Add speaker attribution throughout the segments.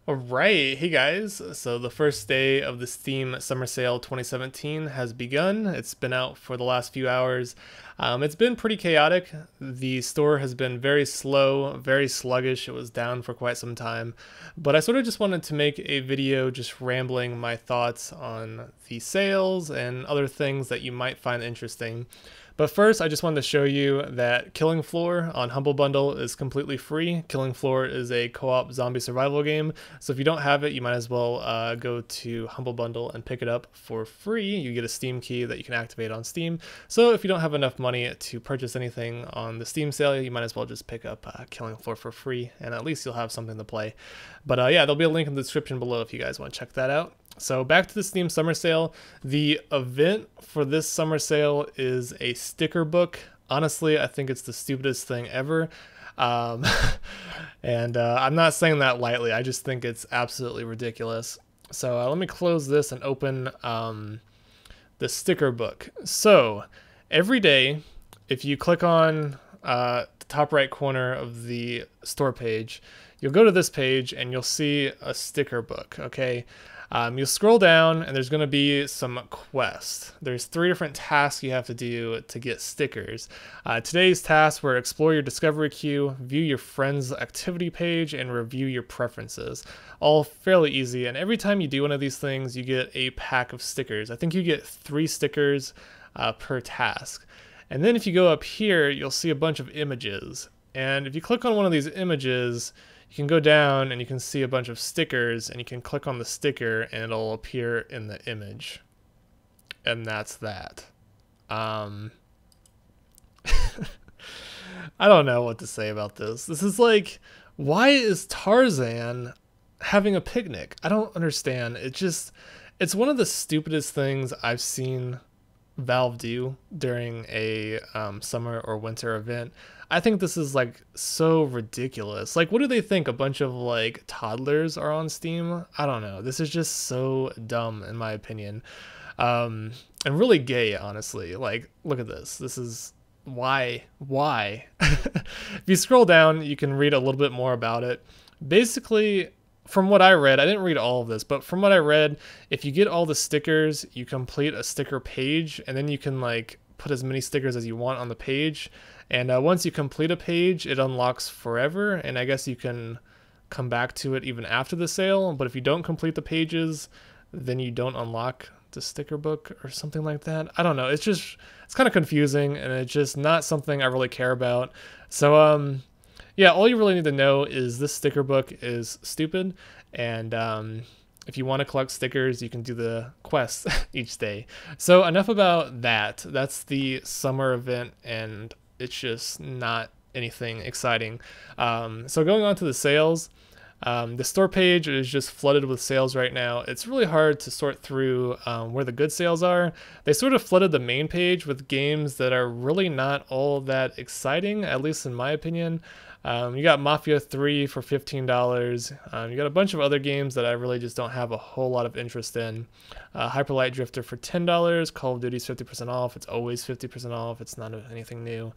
Speaker 1: All right, hey guys. So the first day of the Steam Summer Sale 2017 has begun. It's been out for the last few hours. It's been pretty chaotic. The store has been very slow, very sluggish. It was down for quite some time. But I sort of just wanted to make a video just rambling my thoughts on the sales and other things that you might find interesting. But first, I just wanted to show you that Killing Floor on Humble Bundle is completely free. Killing Floor is a co-op zombie survival game, so if you don't have it, you might as well go to Humble Bundle and pick it up for free. You get a Steam key that you can activate on Steam. So if you don't have enough money to purchase anything on the Steam sale, you might as well just pick up Killing Floor for free, and at least you'll have something to play. But yeah, there'll be a link in the description below if you guys want to check that out. So back to the Steam Summer Sale. The event for this summer sale is a sticker book. Honestly, I think it's the stupidest thing ever. And I'm not saying that lightly. I just think it's absolutely ridiculous. So let me close this and open the sticker book. So every day, if you click on the top right corner of the store page, you'll go to this page and you'll see a sticker book, okay? You'll scroll down and there's going to be some quests. There's 3 different tasks you have to do to get stickers. Today's tasks were explore your discovery queue, view your friends' activity page, and review your preferences. All fairly easy, and every time you do one of these things, you get a pack of stickers. I think you get 3 stickers per task. And then if you go up here, you'll see a bunch of images. And if you click on one of these images, you can go down and you can see a bunch of stickers, and you can click on the sticker and it'll appear in the image. And that's that. I don't know what to say about this. This is like, why is Tarzan having a picnic? I don't understand. It's one of the stupidest things I've seen Valve do during a summer or winter event. I think this is like so ridiculous. Like, what do they think? A bunch of like toddlers are on Steam? I don't know. This is just so dumb in my opinion. And really gay, honestly. Like, look at this. This is why? If you scroll down, you can read a little bit more about it. Basically, from what I read, I didn't read all of this, but from what I read, if you get all the stickers, you complete a sticker page, and then you can like put as many stickers as you want on the page. And once you complete a page, it unlocks forever, and I guess you can come back to it even after the sale. But if you don't complete the pages, then you don't unlock the sticker book or something like that. I don't know. It's kind of confusing, and it's just not something I really care about. So yeah, all you really need to know is this sticker book is stupid, and if you want to collect stickers, you can do the quests each day. So enough about that. That's the summer event, and it's just not anything exciting. So going on to the sales, the store page is just flooded with sales right now. It's really hard to sort through where the good sales are. They sort of flooded the main page with games that are really not all that exciting, at least in my opinion. You got Mafia 3 for $15. You got a bunch of other games that I really just don't have a whole lot of interest in. Hyper Light Drifter for $10. Call of Duty's 50% off. It's always 50% off. It's not anything new.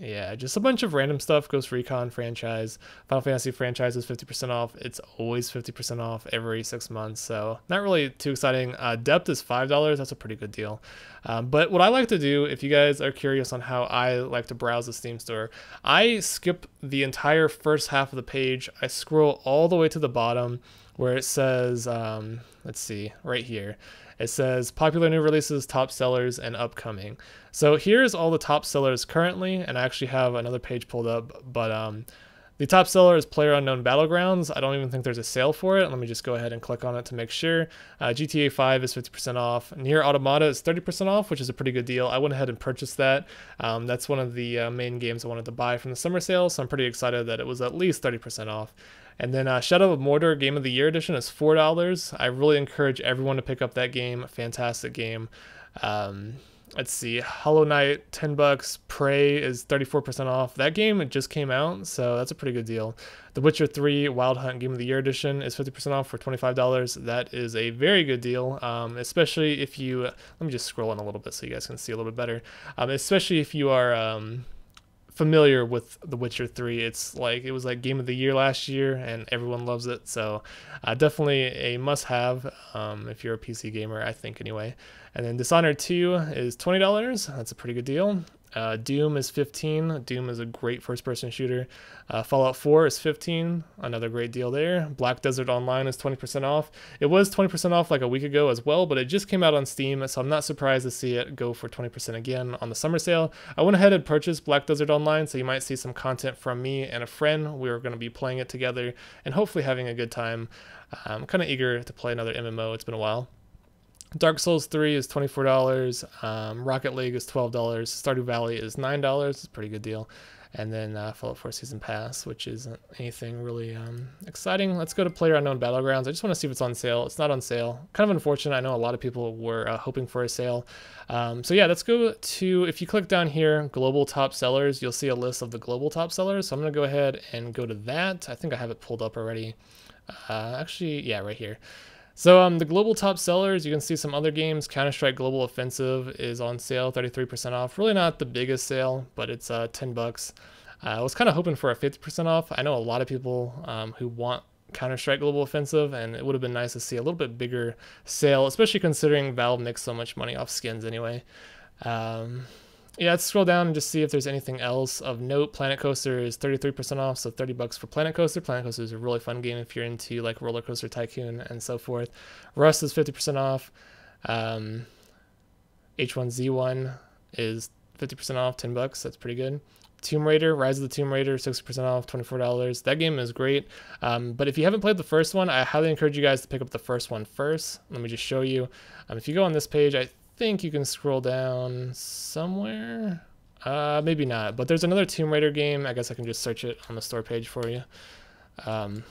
Speaker 1: Yeah, just a bunch of random stuff. Ghost Recon franchise, Final Fantasy franchise is 50% off. It's always 50% off every 6 months, so not really too exciting. Depth is $5. That's a pretty good deal. But what I like to do, if you guys are curious on how I like to browse the Steam store, I skip the entire first half of the page. I scroll all the way to the bottom where it says, let's see, right here. It says popular new releases, top sellers, and upcoming. So here's all the top sellers currently, and I actually have another page pulled up, but the top seller is PlayerUnknown Battlegrounds. I don't even think there's a sale for it. Let me just go ahead and click on it to make sure. GTA 5 is 50% off. Nier Automata is 30% off, which is a pretty good deal. I went ahead and purchased that. That's one of the main games I wanted to buy from the summer sale, so I'm pretty excited that it was at least 30% off. And then Shadow of Mordor Game of the Year Edition is $4. I really encourage everyone to pick up that game. Fantastic game. Let's see, Hollow Knight, $10. Prey is 34% off. That game just came out, so that's a pretty good deal. The Witcher 3 Wild Hunt Game of the Year Edition is 50% off for $25. That is a very good deal, especially if you... Let me just scroll in a little bit so you guys can see a little bit better. Especially if you are familiar with The Witcher 3, it's like it was like game of the year last year, and everyone loves it. So definitely a must-have if you're a PC gamer, I think anyway. And then Dishonored 2 is $20. That's a pretty good deal. Doom is $15. Doom is a great first-person shooter. Fallout 4 is $15. Another great deal there. Black Desert Online is 20% off. It was 20% off like a week ago as well, but it just came out on Steam, so I'm not surprised to see it go for 20% again on the summer sale. I went ahead and purchased Black Desert Online, so you might see some content from me and a friend. We're going to be playing it together and hopefully having a good time. I'm kind of eager to play another MMO. It's been a while. Dark Souls 3 is $24. Rocket League is $12. Stardew Valley is $9. It's a pretty good deal. And then Fallout 4 Season Pass, which isn't anything really exciting. Let's go to PlayerUnknown Battlegrounds. I just want to see if it's on sale. It's not on sale. Kind of unfortunate. I know a lot of people were hoping for a sale. So yeah, let's go to, if you click down here, Global Top Sellers, you'll see a list of the global top sellers. So I'm going to go ahead and go to that. I think I have it pulled up already. Actually, yeah, right here. So the global top sellers, you can see some other games. Counter-Strike Global Offensive is on sale, 33% off. Really not the biggest sale, but it's $10. I was kind of hoping for a 50% off. I know a lot of people who want Counter-Strike Global Offensive, and it would have been nice to see a little bit bigger sale, especially considering Valve makes so much money off skins anyway. Yeah, let's scroll down and just see if there's anything else of note. Planet Coaster is 33% off, so $30 for Planet Coaster. Planet Coaster is a really fun game if you're into like Roller Coaster Tycoon and so forth. Rust is 50% off. H1Z1 is 50% off, $10. That's pretty good. Tomb Raider, Rise of the Tomb Raider, 60% off, $24. That game is great. But if you haven't played the first one, I highly encourage you guys to pick up the first one first. Let me just show you. If you go on this page, I think you can scroll down somewhere. Maybe not, but there's another Tomb Raider game. I guess I can just search it on the store page for you. I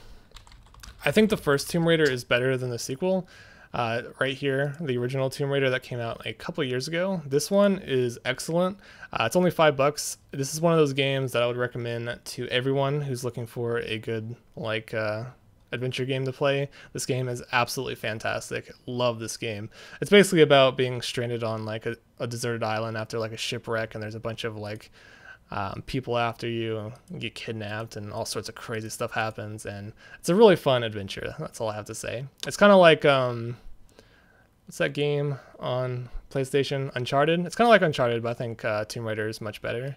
Speaker 1: think the first Tomb Raider is better than the sequel. Right here, the original Tomb Raider that came out a couple years ago. This one is excellent. It's only $5. This is one of those games that I would recommend to everyone who's looking for a good like adventure game to play. This game is absolutely fantastic. Love this game. It's basically about being stranded on like a deserted island after like a shipwreck, and there's a bunch of like people after you, get kidnapped, and all sorts of crazy stuff happens, and it's a really fun adventure. That's all I have to say. It's kind of like what's that game on PlayStation? Uncharted. It's kind of like Uncharted, but I think Tomb Raider is much better.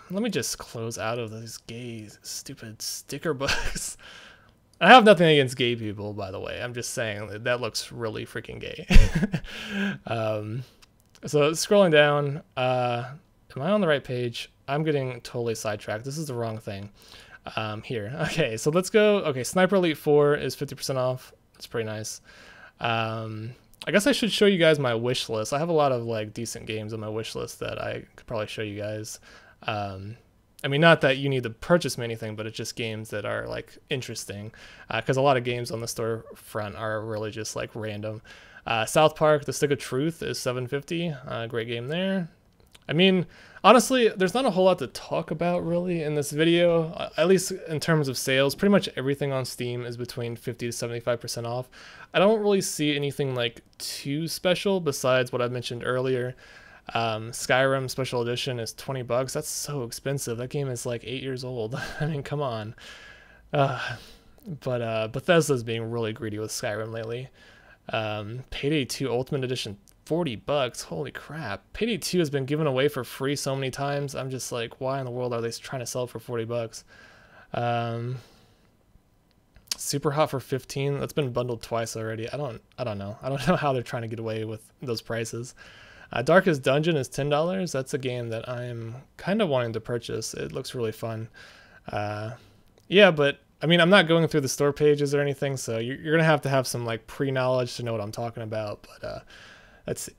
Speaker 1: Let me just close out of these gay stupid sticker books. I have nothing against gay people, by the way. I'm just saying that looks really freaking gay. So scrolling down, am I on the right page? I'm getting totally sidetracked. This is the wrong thing. Here. Okay, so let's go. Okay, Sniper Elite 4 is 50% off. It's pretty nice. I guess I should show you guys my wish list. I have a lot of like decent games on my wish list that I could probably show you guys. I mean, not that you need to purchase me anything, but it's just games that are like interesting, because a lot of games on the store front are really just like random. South Park: The Stick of Truth is $7.50. Great game there. I mean, honestly, there's not a whole lot to talk about really in this video, at least in terms of sales. Pretty much everything on Steam is between 50 to 75% off. I don't really see anything like too special besides what I mentioned earlier. Skyrim Special Edition is $20. That's so expensive. That game is like 8 years old. I mean, come on. But Bethesda's being really greedy with Skyrim lately. Payday 2 Ultimate Edition, $40. Holy crap. Payday 2 has been given away for free so many times. I'm just like, why in the world are they trying to sell it for $40? Super Hot for $15. That's been bundled twice already. I don't know. I don't know how they're trying to get away with those prices. Darkest Dungeon is $10. That's a game that I'm kind of wanting to purchase. It looks really fun. Yeah, but I mean, I'm not going through the store pages or anything, so you're gonna have to have some like pre-knowledge to know what I'm talking about. But let's see.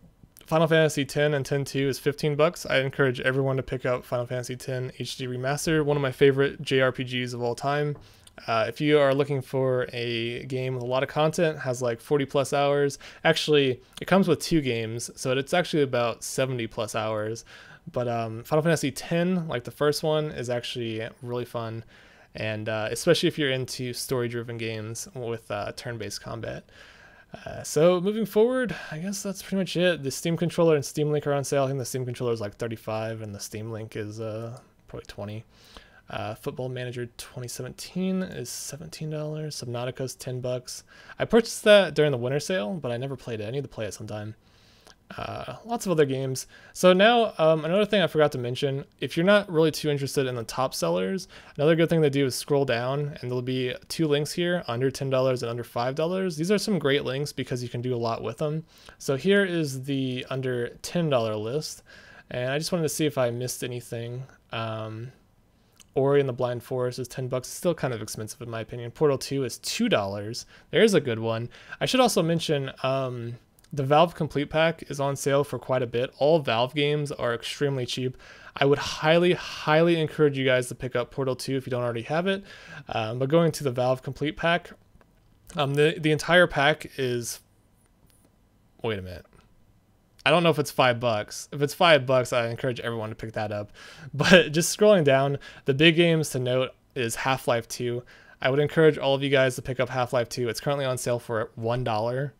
Speaker 1: Final Fantasy X and X-2 is $15. I encourage everyone to pick up Final Fantasy X HD Remaster, one of my favorite JRPGs of all time. If you are looking for a game with a lot of content, has like 40 plus hours. Actually, it comes with 2 games, so it's actually about 70 plus hours. But Final Fantasy X, like the first one, is actually really fun, and especially if you're into story-driven games with turn-based combat. So moving forward, I guess that's pretty much it. The Steam controller and Steam Link are on sale. I think the Steam controller is like 35 and the Steam Link is probably 20. Football Manager 2017 is $17. Subnautica's $10. I purchased that during the winter sale, but I never played it. I need to play it sometime. Lots of other games. So now, another thing I forgot to mention, if you're not really too interested in the top sellers, another good thing to do is scroll down and there'll be 2 links here, under $10 and under $5. These are some great links because you can do a lot with them. So here is the under $10 list, and I just wanted to see if I missed anything. Ori and the Blind Forest is $10. It's still kind of expensive in my opinion. Portal 2 is $2. There's a good one. I should also mention, the Valve Complete Pack is on sale for quite a bit. All Valve games are extremely cheap. I would highly encourage you guys to pick up Portal 2 if you don't already have it. But going to the Valve Complete Pack, the entire pack is... Wait a minute. I don't know if it's $5. If it's $5, I encourage everyone to pick that up. But just scrolling down, the big games to note is Half-Life 2. I would encourage all of you guys to pick up Half-Life 2. It's currently on sale for $1.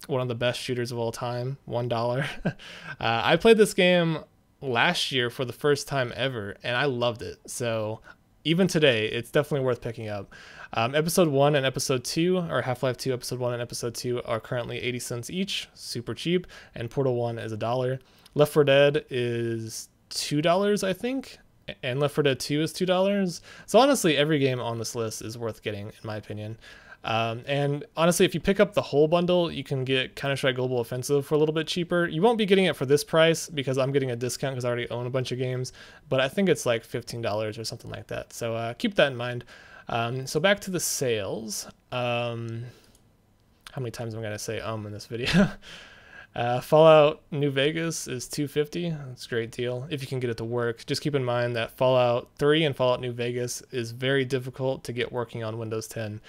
Speaker 1: One of the best shooters of all time, $1. I played this game last year for the first time ever, and I loved it. So even today, it's definitely worth picking up. Episode 1 and Episode 2, or Half-Life 2 Episode 1 and Episode 2 are currently 80 cents each, super cheap, and Portal 1 is $1. Left 4 Dead is $2, I think, and Left 4 Dead 2 is $2. So honestly, every game on this list is worth getting, in my opinion. And honestly, if you pick up the whole bundle, you can get Counter-Strike Global Offensive for a little bit cheaper. You won't be getting it for this price because I'm getting a discount because I already own a bunch of games, but I think it's like $15 or something like that. So keep that in mind. So back to the sales. How many times am I going to say in this video? Fallout New Vegas is $250. That's a great deal if you can get it to work. Just keep in mind that Fallout 3 and Fallout New Vegas is very difficult to get working on Windows 10.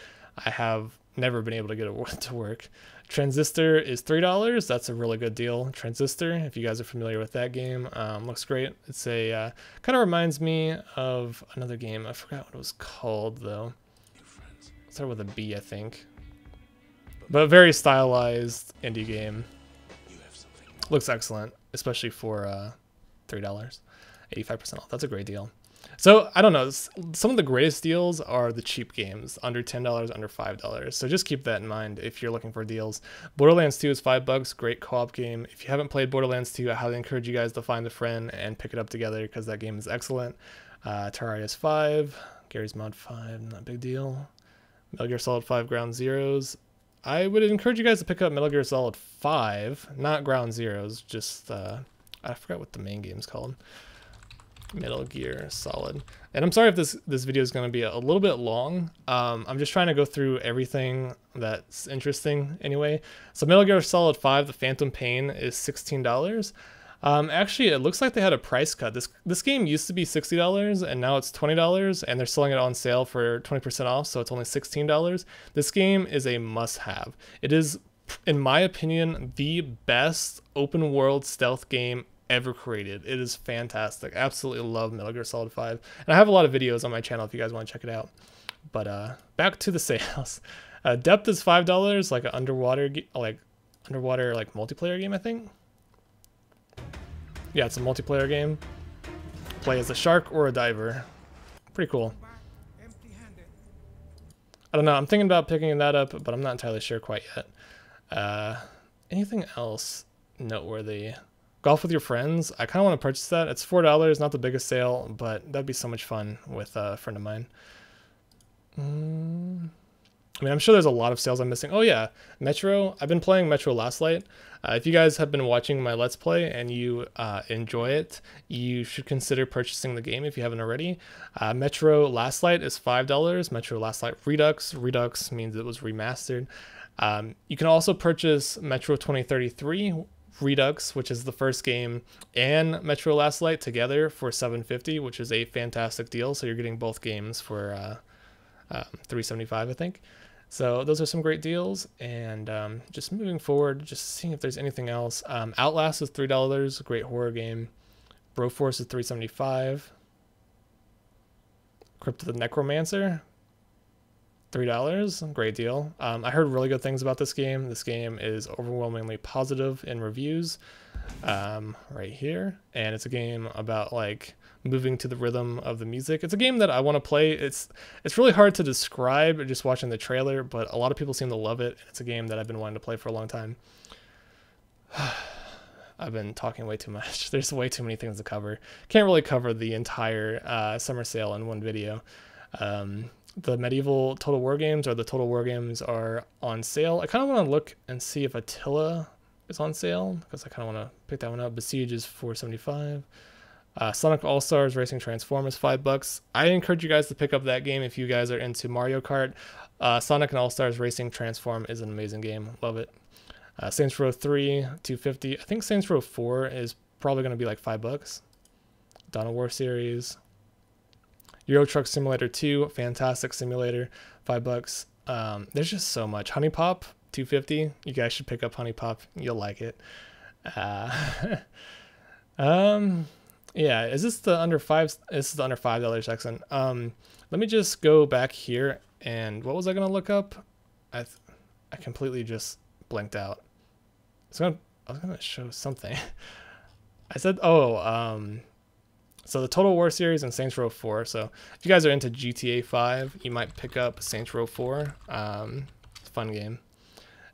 Speaker 1: I have never been able to get it to work. Transistor is $3. That's a really good deal. Transistor, if you guys are familiar with that game, looks great. It's a kind of reminds me of another game. I forgot what it was called though. It started with a B, I think. But a very stylized indie game. Looks excellent, especially for $3, 85% off. That's a great deal. So I don't know, some of the greatest deals are the cheap games, under $10, under $5. So just keep that in mind if you're looking for deals. Borderlands 2 is $5, great co-op game. If you haven't played Borderlands 2, I highly encourage you guys to find a friend and pick it up together because that game is excellent. Terraria is $5, Gary's Mod 5, not a big deal. Metal Gear Solid 5 Ground Zeroes. I would encourage you guys to pick up Metal Gear Solid 5, not Ground Zeroes, just, I forgot what the main game's called. Metal Gear Solid. And I'm sorry if this video is going to be a little bit long. I'm just trying to go through everything that's interesting anyway. So Metal Gear Solid 5, The Phantom Pain is $16. Actually, it looks like they had a price cut. This game used to be $60 and now it's $20 and they're selling it on sale for 20% off, so it's only $16. This game is a must-have. It is, in my opinion, the best open world stealth game ever created. It is fantastic. Absolutely love Metal Gear Solid 5. And I have a lot of videos on my channel if you guys want to check it out. But back to the sales. Depth is $5, like an underwater multiplayer game, I think. Yeah, it's a multiplayer game. Play as a shark or a diver. Pretty cool. I don't know. I'm thinking about picking that up, but I'm not entirely sure quite yet. Anything else noteworthy? Golf with Your Friends. I kind of want to purchase that. It's $4, not the biggest sale, but that'd be so much fun with a friend of mine. I mean, I'm sure there's a lot of sales I'm missing. Oh yeah, Metro. I've been playing Metro Last Light. If you guys have been watching my Let's Play and you enjoy it, you should consider purchasing the game if you haven't already. Metro Last Light is $5. Metro Last Light Redux. Redux means it was remastered. You can also purchase Metro 2033 Redux, which is the first game, and Metro Last Light together for $750, which is a fantastic deal. So you're getting both games for $375, I think. So those are some great deals. And just moving forward, just seeing if there's anything else. Outlast is $3, great horror game. Broforce is $375. Crypt of the Necromancer. $3, great deal. I heard really good things about this game. This game is overwhelmingly positive in reviews, right here, and it's a game about like moving to the rhythm of the music. It's a game that I want to play. It's really hard to describe just watching the trailer, but a lot of people seem to love it. It's a game that I've been wanting to play for a long time. I've been talking way too much. There's way too many things to cover. Can't really cover the entire summer sale in one video. The medieval Total War games or the Total War games are on sale. I kind of want to look and see if Attila is on sale because I kind of want to pick that one up. Besiege is $4.75. Sonic All-Stars Racing Transform is $5. I encourage you guys to pick up that game if you guys are into Mario Kart. Sonic and All-Stars Racing Transform is an amazing game. Love it. Saints Row 3, $2.50. I think Saints Row 4 is probably going to be like $5. Dawn of War series. Euro Truck Simulator 2, fantastic simulator, $5. There's just so much. Honey Pop, $2.50. You guys should pick up Honey Pop. You'll like it. Yeah, is this the under $5? This is the under $5 section. Let me just go back here, and what was I gonna look up? I completely just blanked out. I was gonna show something. I said, so the Total War series and Saints Row 4. So if you guys are into GTA 5, you might pick up Saints Row 4. It's a fun game.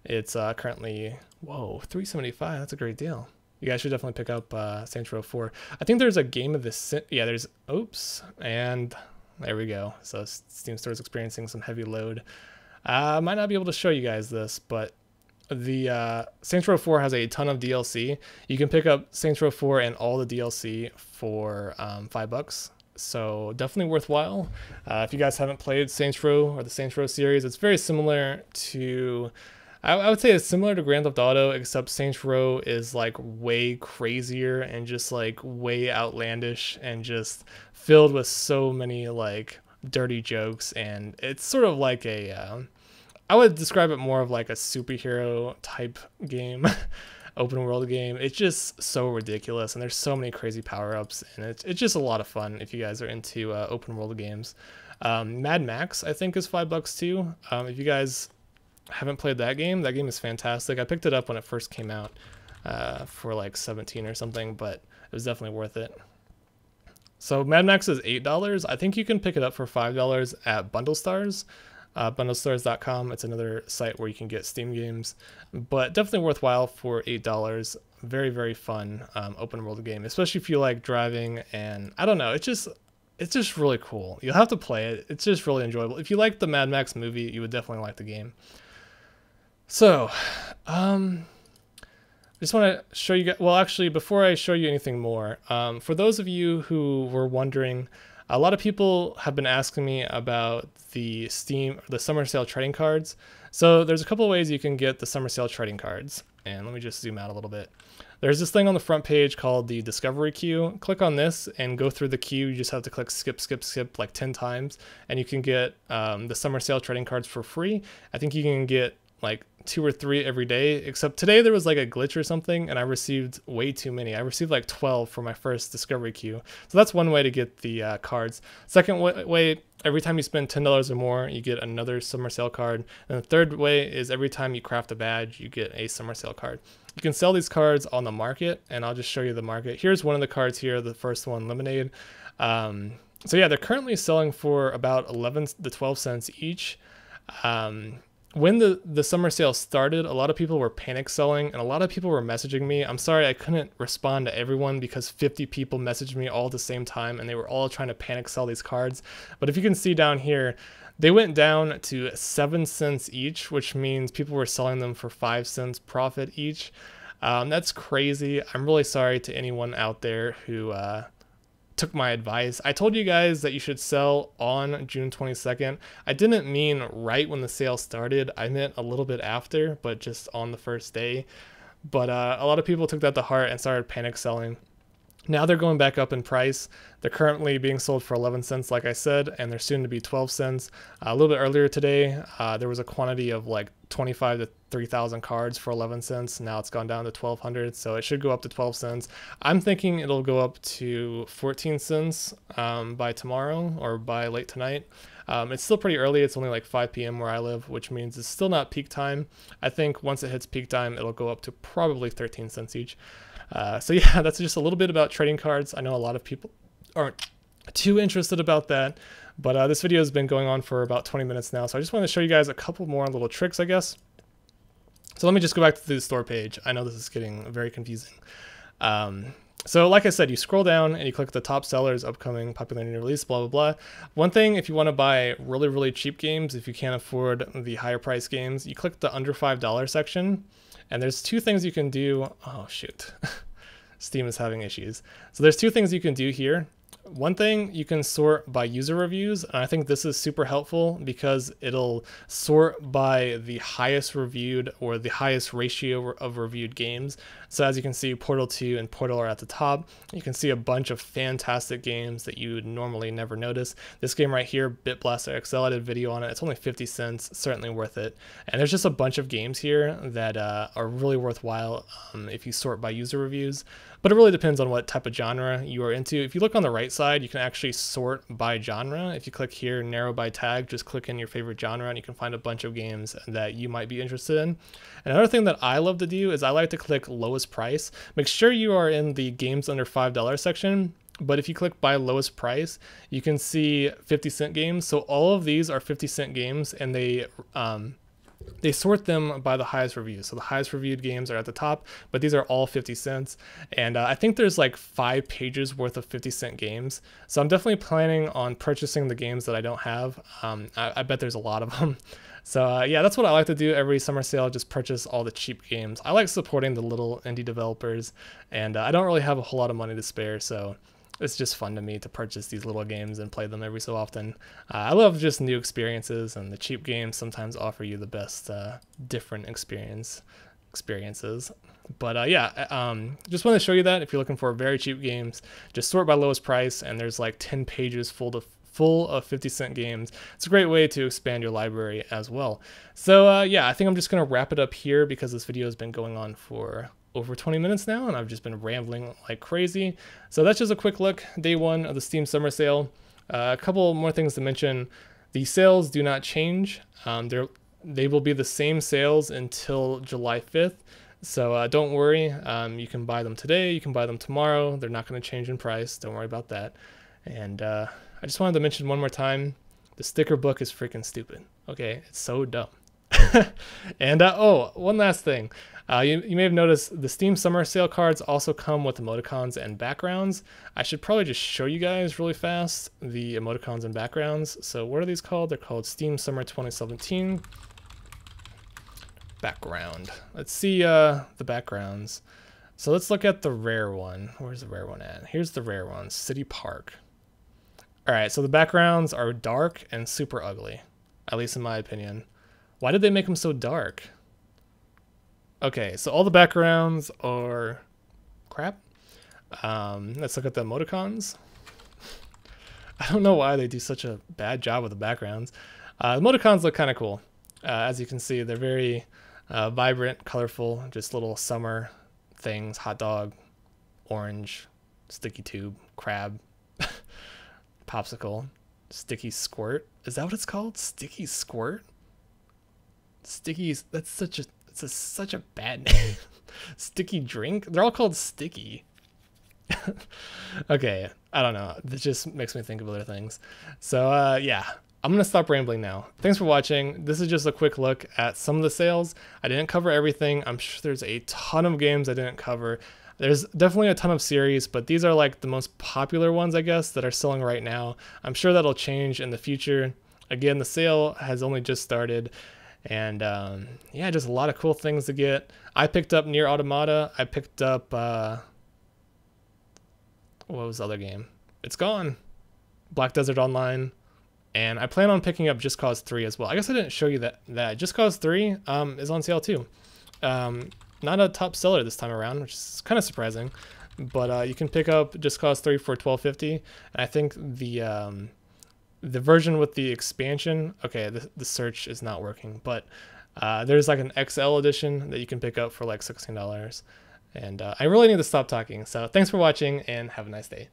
Speaker 1: It's currently, whoa, $3.75. That's a great deal. You guys should definitely pick up Saints Row 4. I think there's a game of this. Yeah, there's, oops, and there we go. So Steam Store is experiencing some heavy load. I might not be able to show you guys this, but the Saints Row 4 has a ton of DLC. You can pick up Saints Row 4 and all the DLC for $5. So definitely worthwhile. If you guys haven't played Saints Row or the Saints Row series, it's very similar to, I would say it's similar to Grand Theft Auto, except Saints Row is like way crazier and just like way outlandish and just filled with so many like dirty jokes. And it's sort of like a, I would describe it more of like a superhero type game, open world game. It's just so ridiculous, and there's so many crazy power-ups, and it's just a lot of fun if you guys are into open world games. Mad Max, I think, is $5 too. If you guys haven't played that game is fantastic. I picked it up when it first came out for like 17 or something, but it was definitely worth it. So Mad Max is $8. I think you can pick it up for $5 at Bundle Stars. Bundlestars.com. It's another site where you can get Steam games, but definitely worthwhile for $8. Very, very fun open world game, especially if you like driving, and I don't know, it's just really cool. You'll have to play it. It's just really enjoyable. If you like the Mad Max movie, you would definitely like the game. So, just want to show you guys, well, actually, before I show you anything more, for those of you who were wondering, a lot of people have been asking me about the summer sale trading cards. So there's a couple of ways you can get the summer sale trading cards. And let me just zoom out a little bit. There's this thing on the front page called the discovery queue. Click on this and go through the queue. You just have to click skip, skip, skip like 10 times. And you can get the summer sale trading cards for free. I think you can get like 2 or 3 every day, except today there was like a glitch or something and I received way too many. I received like 12 for my first discovery queue. So that's one way to get the cards. Second way, every time you spend $10 or more, you get another summer sale card. And the third way is every time you craft a badge, you get a summer sale card. You can sell these cards on the market, and I'll just show you the market. Here's one of the cards here, the first one, Lemonade. So yeah, they're currently selling for about 11 to 12 cents each. When the summer sale started, a lot of people were panic selling, and a lot of people were messaging me. I'm sorry I couldn't respond to everyone because 50 people messaged me all at the same time, and they were all trying to panic sell these cards. But if you can see down here, they went down to 7 cents each, which means people were selling them for 5 cents profit each. That's crazy. I'm really sorry to anyone out there who took my advice. I told you guys that you should sell on June 22nd. I didn't mean right when the sale started. I meant a little bit after, but just on the first day. But a lot of people took that to heart and started panic selling. Now they're going back up in price. They're currently being sold for 11 cents, like I said, and they're soon to be 12 cents. A little bit earlier today, there was a quantity of like 25 to 3,000 cards for 11 cents. Now it's gone down to 1,200, so it should go up to 12 cents. I'm thinking it'll go up to 14 cents by tomorrow or by late tonight. It's still pretty early. It's only like 5 p.m. where I live, which means it's still not peak time. I think once it hits peak time, it'll go up to probably 13 cents each. So yeah, that's just a little bit about trading cards. I know a lot of people aren't too interested about that, but this video has been going on for about 20 minutes now, so I just want to show you guys a couple more little tricks, I guess. So let me just go back to the store page. I know this is getting very confusing. So like I said, you scroll down and you click the top sellers, upcoming, popularity release, blah, blah, blah. One thing, if you want to buy really, really cheap games, if you can't afford the higher price games, you click the under $5 section. And there's two things you can do. Oh, shoot. Steam is having issues. So there's two things you can do here. One thing, you can sort by user reviews, and I think this is super helpful because it'll sort by the highest reviewed or the highest ratio of reviewed games. So as you can see, Portal 2 and Portal are at the top. You can see a bunch of fantastic games that you would normally never notice. This game right here, Bit Blaster XL, I did a video on it. It's only 50 cents, certainly worth it. And there's just a bunch of games here that are really worthwhile if you sort by user reviews. But it really depends on what type of genre you are into. If you look on the right side, you can actually sort by genre. If you click here, narrow by tag, just click in your favorite genre and you can find a bunch of games that you might be interested in. Another thing that I love to do is I like to click lowest price. Make sure you are in the games under $5 section. But if you click by lowest price, you can see 50-cent games. So all of these are 50-cent games, and they sort them by the highest reviews. So the highest reviewed games are at the top, but these are all 50 cents. And I think there's like 5 pages worth of 50-cent games. So I'm definitely planning on purchasing the games that I don't have. I bet there's a lot of them. So yeah, that's what I like to do every summer sale, just purchase all the cheap games. I like supporting the little indie developers, and I don't really have a whole lot of money to spare, so it's just fun to me to purchase these little games and play them every so often. I love just new experiences, and the cheap games sometimes offer you the best different experiences. But yeah, just want to show you that if you're looking for very cheap games, just sort by lowest price, and there's like 10 pages full of 50-cent games. It's a great way to expand your library as well. So yeah, I think I'm just going to wrap it up here because this video has been going on for over 20 minutes now, and I've just been rambling like crazy. So that's just a quick look, day one of the Steam summer sale. A couple more things to mention. The sales do not change. They will be the same sales until July 5th. So don't worry, you can buy them today, you can buy them tomorrow. They're not going to change in price. Don't worry about that. And I just wanted to mention one more time, the sticker book is freaking stupid. Okay, it's so dumb. And oh, one last thing. You may have noticed the Steam Summer Sale cards also come with emoticons and backgrounds. I should probably just show you guys really fast the emoticons and backgrounds. So what are these called? They're called Steam Summer 2017 background. Let's see the backgrounds. So let's look at the rare one. Where's the rare one at? Here's the rare one, City Park. All right, so the backgrounds are dark and super ugly, at least in my opinion. Why did they make them so dark? Okay, so all the backgrounds are crap. Let's look at the emoticons. I don't know why they do such a bad job with the backgrounds. Emoticons look kind of cool. As you can see, they're very vibrant, colorful, just little summer things. Hot dog, orange, sticky tube, crab, popsicle, sticky squirt. Is that what it's called? Sticky squirt? Stickies, that's such a bad name. Sticky drink? They're all called sticky. Okay, I don't know. This just makes me think of other things. So yeah, I'm gonna stop rambling now. Thanks for watching. This is just a quick look at some of the sales. I didn't cover everything. I'm sure there's a ton of games I didn't cover. There's definitely a ton of series, but these are like the most popular ones, I guess, that are selling right now. I'm sure that'll change in the future. Again, the sale has only just started. And yeah, just a lot of cool things to get. I picked up Nier Automata. I picked up, what was the other game? It's gone. Black Desert Online. And I plan on picking up Just Cause 3 as well. I guess I didn't show you that. Just Cause 3 is on sale too. Not a top seller this time around, which is kind of surprising. but you can pick up Just Cause 3 for $12.50. And I think the version with the expansion, okay, the search is not working, but there's like an XL edition that you can pick up for like $16. And I really need to stop talking. So thanks for watching and have a nice day.